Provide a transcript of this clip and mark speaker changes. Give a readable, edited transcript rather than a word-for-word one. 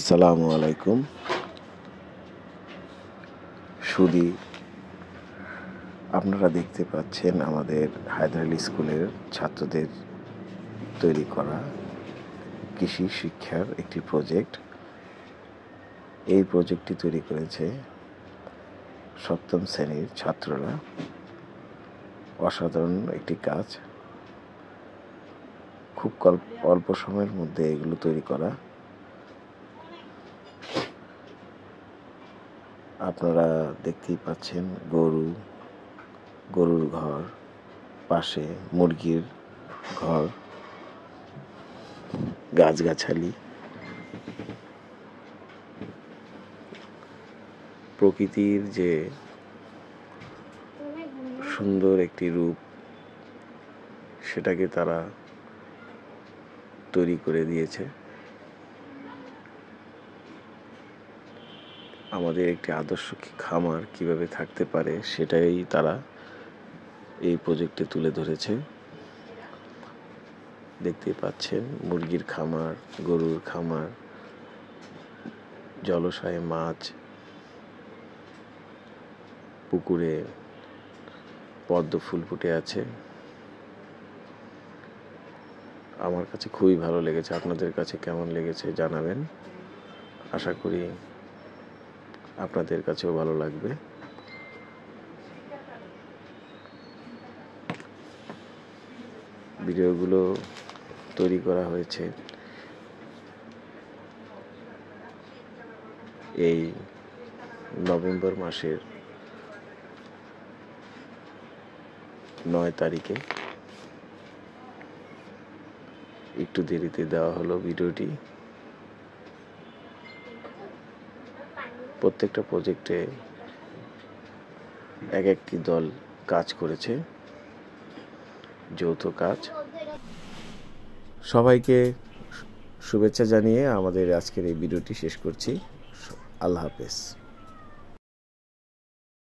Speaker 1: আসসালামু আলাইকুম। সুধী, আপনারা দেখতে পাচ্ছেন আমাদের হায়দার আলী স্কুলের ছাত্রদের তৈরি করা কৃষি শিক্ষার একটি প্রজেক্ট। এই প্রজেক্টটি তৈরি করেছে সপ্তম শ্রেণীর ছাত্ররা। অসাধারণ একটি কাজ, খুব অল্প সময়ের মধ্যে এগুলো তৈরি করা। আপনারা দেখতেই পাচ্ছেন গরুর ঘর, পাশে মুরগির ঘর, গাছগাছালি, প্রকৃতির যে সুন্দর একটি রূপ, সেটাকে তারা তৈরি করে দিয়েছে। আমাদের একটি আদর্শ খামার কিভাবে থাকতে পারে সেটাই তারা এই প্রজেক্টে তুলে ধরেছে। দেখতে পাচ্ছেন মুরগির খামার, গরুর খামার, জলাশয়ে মাছ, পুকুরে পদ্ম ফুল ফুটে আছে। আমার কাছে খুবই ভালো লেগেছে। আপনাদের কাছে কেমন লেগেছে জানাবেন। আশা করি আপনাদের কাছেও ভালো লাগবে। ভিডিওগুলো তৈরি করা হয়েছে এই নভেম্বর মাসের 9 তারিখে। একটু দেরিতে দেওয়া হলো ভিডিওটি। প্রত্যেকটা প্রজেক্টে একটি দল কাজ করেছে, যৌথ কাজ। সবাইকে শুভেচ্ছা জানিয়ে আমাদের আজকের এই ভিডিওটি শেষ করছি। আল্লাহ হাফেজ।